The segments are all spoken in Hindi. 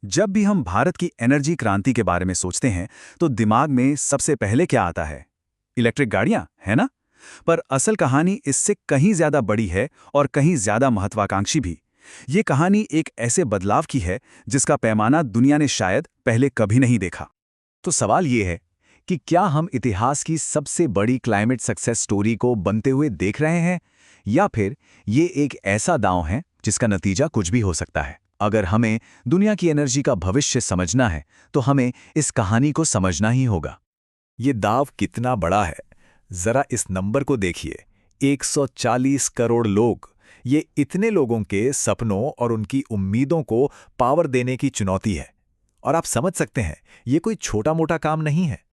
जब भी हम भारत की एनर्जी क्रांति के बारे में सोचते हैं तो दिमाग में सबसे पहले क्या आता है? इलेक्ट्रिक गाड़ियां, है ना? पर असल कहानी इससे कहीं ज्यादा बड़ी है और कहीं ज्यादा महत्वाकांक्षी भी। ये कहानी एक ऐसे बदलाव की है जिसका पैमाना दुनिया ने शायद पहले कभी नहीं देखा। तो सवाल ये है कि क्या हम इतिहास की सबसे बड़ी क्लाइमेट सक्सेस स्टोरी को बनते हुए देख रहे हैं, या फिर ये एक ऐसा दांव है जिसका नतीजा कुछ भी हो सकता है? अगर हमें दुनिया की एनर्जी का भविष्य समझना है तो हमें इस कहानी को समझना ही होगा। ये दाव कितना बड़ा है, जरा इस नंबर को देखिए। 140 करोड़ लोग। ये इतने लोगों के सपनों और उनकी उम्मीदों को पावर देने की चुनौती है। और आप समझ सकते हैं, ये कोई छोटा मोटा काम नहीं है।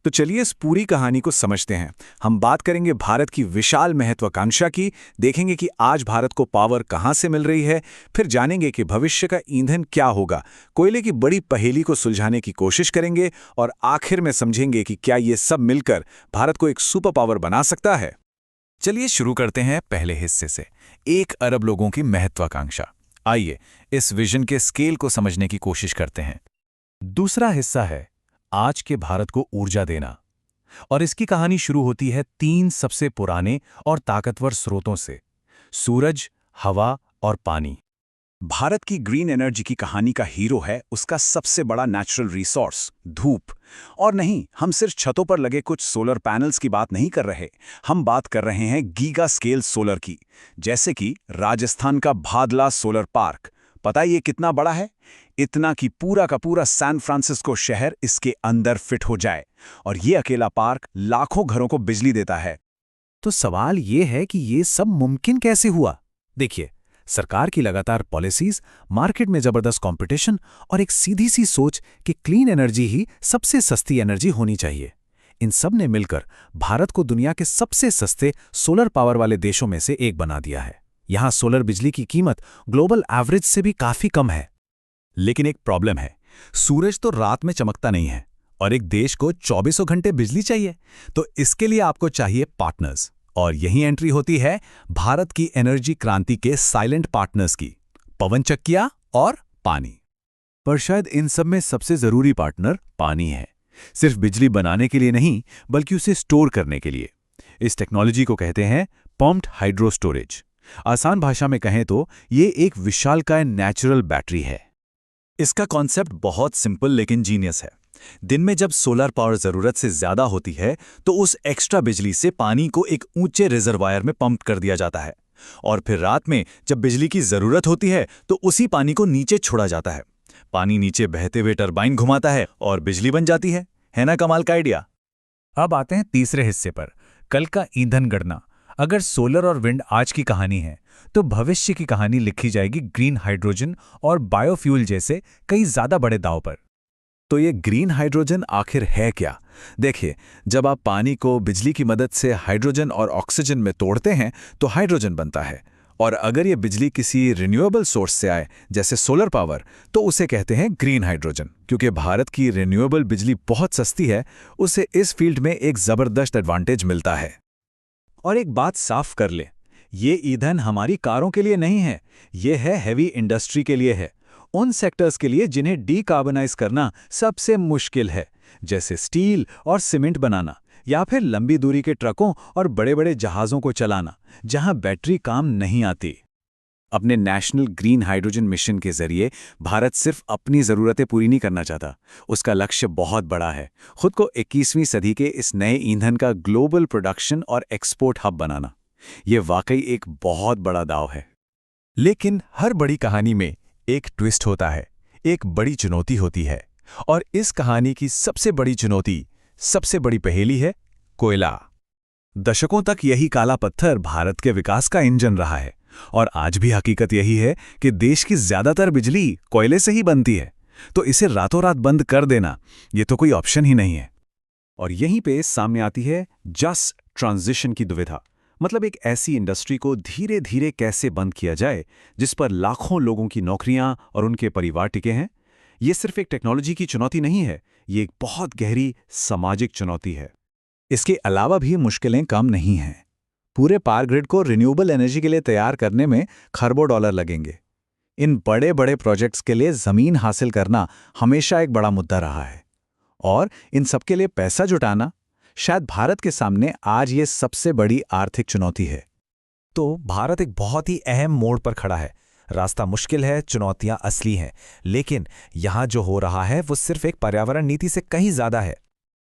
तो चलिए इस पूरी कहानी को समझते हैं। हम बात करेंगे भारत की विशाल महत्वाकांक्षा की, देखेंगे कि आज भारत को पावर कहां से मिल रही है, फिर जानेंगे कि भविष्य का ईंधन क्या होगा, कोयले की बड़ी पहेली को सुलझाने की कोशिश करेंगे और आखिर में समझेंगे कि क्या ये सब मिलकर भारत को एक सुपर पावर बना सकता है। चलिए शुरू करते हैं पहले हिस्से से, 1 अरब लोगों की महत्वाकांक्षा। आइए इस विजन के स्केल को समझने की कोशिश करते हैं। दूसरा हिस्सा है आज के भारत को ऊर्जा देना, और इसकी कहानी शुरू होती है 3 सबसे पुराने और ताकतवर स्रोतों से: सूरज, हवा और पानी। भारत की ग्रीन एनर्जी की कहानी का हीरो है उसका सबसे बड़ा नेचुरल रिसोर्स, धूप। और नहीं, हम सिर्फ छतों पर लगे कुछ सोलर पैनल्स की बात नहीं कर रहे, हम बात कर रहे हैं गीगा स्केल सोलर की। जैसे कि राजस्थान का भादला सोलर पार्क। पता है ये कितना बड़ा है? इतना कि पूरा का पूरा सैन फ्रांसिस्को शहर इसके अंदर फिट हो जाए। और ये अकेला पार्क लाखों घरों को बिजली देता है। तो सवाल ये है कि ये सब मुमकिन कैसे हुआ? देखिए, सरकार की लगातार पॉलिसीज, मार्केट में जबरदस्त कंपटीशन और एक सीधी सी सोच कि क्लीन एनर्जी ही सबसे सस्ती एनर्जी होनी चाहिए, इन सब ने मिलकर भारत को दुनिया के सबसे सस्ते सोलर पावर वाले देशों में से एक बना दिया है। यहां सोलर बिजली की कीमत ग्लोबल एवरेज से भी काफी कम है। लेकिन एक प्रॉब्लम है, सूरज तो रात में चमकता नहीं है और एक देश को 24 घंटे बिजली चाहिए। तो इसके लिए आपको चाहिए पार्टनर्स, और यही एंट्री होती है भारत की एनर्जी क्रांति के साइलेंट पार्टनर्स की: पवन चक्कियां और पानी। पर शायद इन सब में सबसे जरूरी पार्टनर पानी है, सिर्फ बिजली बनाने के लिए नहीं बल्कि उसे स्टोर करने के लिए। इस टेक्नोलॉजी को कहते हैं पम्प्ड हाइड्रो स्टोरेज। आसान भाषा में कहें तो ये एक विशालकाय नेचुरल बैटरी है। इसका कॉन्सेप्ट बहुत सिंपल लेकिन जीनियस है। दिन में जब सोलर पावर जरूरत से ज्यादा होती है तो उस एक्स्ट्रा बिजली से पानी को एक ऊंचे रिजर्वायर में पंप कर दिया जाता है, और फिर रात में जब बिजली की जरूरत होती है तो उसी पानी को नीचे छोड़ा जाता है। पानी नीचे बहते हुए टरबाइन घुमाता है और बिजली बन जाती है ना कमाल का आइडिया? अब आते हैं तीसरे हिस्से पर, कल का ईंधन गणना। अगर सोलर और विंड आज की कहानी है, तो भविष्य की कहानी लिखी जाएगी ग्रीन हाइड्रोजन और बायोफ्यूल जैसे कई ज्यादा बड़े दांव पर। तो ये ग्रीन हाइड्रोजन आखिर है क्या? देखिए, जब आप पानी को बिजली की मदद से हाइड्रोजन और ऑक्सीजन में तोड़ते हैं तो हाइड्रोजन बनता है, और अगर ये बिजली किसी रिन्यूएबल सोर्स से आए जैसे सोलर पावर तो उसे कहते हैं ग्रीन हाइड्रोजन। क्योंकि भारत की रिन्यूएबल बिजली बहुत सस्ती है, उसे इस फील्ड में एक जबरदस्त एडवांटेज मिलता है। और एक बात साफ कर ले, ये ईंधन हमारी कारों के लिए नहीं है, ये है हैवी इंडस्ट्री के लिए है। उन सेक्टर्स के लिए जिन्हें डीकार्बनाइज करना सबसे मुश्किल है, जैसे स्टील और सीमेंट बनाना, या फिर लंबी दूरी के ट्रकों और बड़े-बड़े जहाज़ों को चलाना, जहां बैटरी काम नहीं आती। अपने नेशनल ग्रीन हाइड्रोजन मिशन के जरिए भारत सिर्फ अपनी ज़रूरतें पूरी नहीं करना चाहता, उसका लक्ष्य बहुत बड़ा है, खुद को 21वीं सदी के इस नए ईंधन का ग्लोबल प्रोडक्शन और एक्सपोर्ट हब बनाना। ये वाकई एक बहुत बड़ा दांव है। लेकिन हर बड़ी कहानी में एक ट्विस्ट होता है, एक बड़ी चुनौती होती है, और इस कहानी की सबसे बड़ी चुनौती, सबसे बड़ी पहेली है कोयला। दशकों तक यही काला पत्थर भारत के विकास का इंजन रहा है, और आज भी हकीकत यही है कि देश की ज्यादातर बिजली कोयले से ही बनती है। तो इसे रातों रात बंद कर देना, ये तो कोई ऑप्शन ही नहीं है। और यहीं पे सामने आती है जस्ट ट्रांजिशन की दुविधा। मतलब एक ऐसी इंडस्ट्री को धीरे धीरे कैसे बंद किया जाए जिस पर लाखों लोगों की नौकरियां और उनके परिवार टिके हैं। ये सिर्फ एक टेक्नोलॉजी की चुनौती नहीं है, ये एक बहुत गहरी सामाजिक चुनौती है। इसके अलावा भी मुश्किलें कम नहीं हैं। पूरे पावर ग्रिड को रिन्यूएबल एनर्जी के लिए तैयार करने में खरबों डॉलर लगेंगे। इन बड़े बड़े प्रोजेक्ट्स के लिए जमीन हासिल करना हमेशा एक बड़ा मुद्दा रहा है, और इन सबके लिए पैसा जुटाना शायद भारत के सामने आज ये सबसे बड़ी आर्थिक चुनौती है। तो भारत एक बहुत ही अहम मोड़ पर खड़ा है। रास्ता मुश्किल है, चुनौतियां असली हैं, लेकिन यहां जो हो रहा है वो सिर्फ एक पर्यावरण नीति से कहीं ज्यादा है।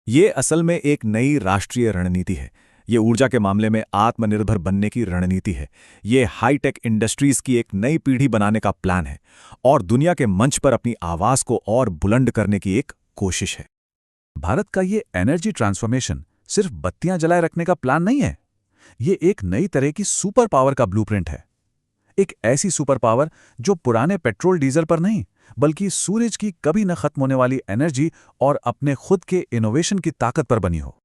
ये असल में एक नई राष्ट्रीय रणनीति है। ये ऊर्जा के मामले में आत्मनिर्भर बनने की रणनीति है। ये हाईटेक इंडस्ट्रीज की एक नई पीढ़ी बनाने का प्लान है, और दुनिया के मंच पर अपनी आवाज को और बुलंद करने की एक कोशिश है। भारत का ये एनर्जी ट्रांसफॉर्मेशन सिर्फ बत्तियां जलाए रखने का प्लान नहीं है। ये एक नई तरह की सुपर पावर का ब्लूप्रिंट है। एक ऐसी सुपर पावर जो पुराने पेट्रोल डीजल पर नहीं, बल्कि सूरज की कभी न खत्म होने वाली एनर्जी और अपने खुद के इनोवेशन की ताकत पर बनी हो।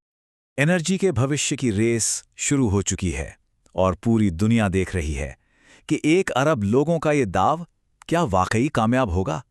एनर्जी के भविष्य की रेस शुरू हो चुकी है, और पूरी दुनिया देख रही है कि 1 अरब लोगों का ये दाव क्या वाकई कामयाब होगा।